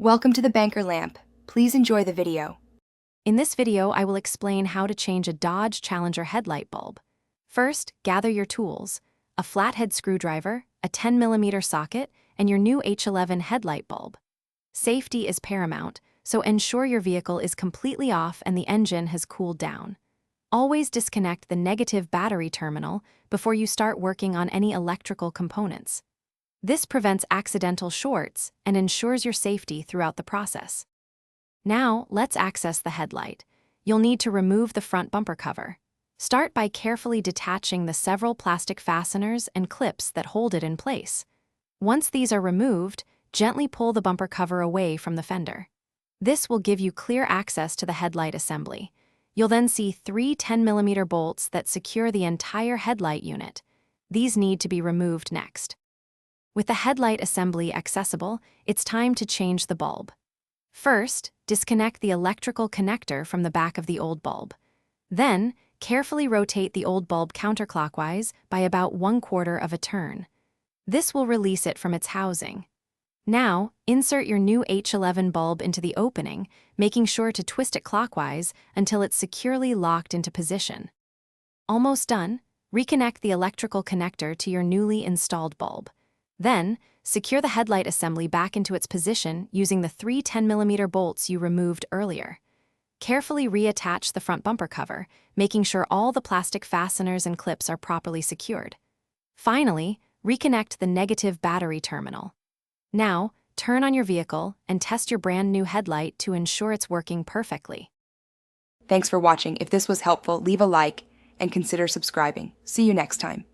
Welcome to the Banker Lamp. Please enjoy the video. In this video, I will explain how to change a Dodge Challenger headlight bulb. First, gather your tools: a flathead screwdriver, a 10mm socket, and your new H11 headlight bulb. Safety is paramount, so ensure your vehicle is completely off and the engine has cooled down. Always disconnect the negative battery terminal before you start working on any electrical components. This prevents accidental shorts and ensures your safety throughout the process. Now, let's access the headlight. You'll need to remove the front bumper cover. Start by carefully detaching the several plastic fasteners and clips that hold it in place. Once these are removed, gently pull the bumper cover away from the fender. This will give you clear access to the headlight assembly. You'll then see three 10mm bolts that secure the entire headlight unit. These need to be removed next. With the headlight assembly accessible, it's time to change the bulb. First, disconnect the electrical connector from the back of the old bulb. Then, carefully rotate the old bulb counterclockwise by about 1/4 of a turn. This will release it from its housing. Now, insert your new H11 bulb into the opening, making sure to twist it clockwise until it's securely locked into position. Almost done, reconnect the electrical connector to your newly installed bulb. Then, secure the headlight assembly back into its position using the three 10mm bolts you removed earlier. Carefully reattach the front bumper cover, making sure all the plastic fasteners and clips are properly secured. Finally, reconnect the negative battery terminal. Now, turn on your vehicle and test your brand new headlight to ensure it's working perfectly. Thanks for watching. If this was helpful, leave a like and consider subscribing. See you next time.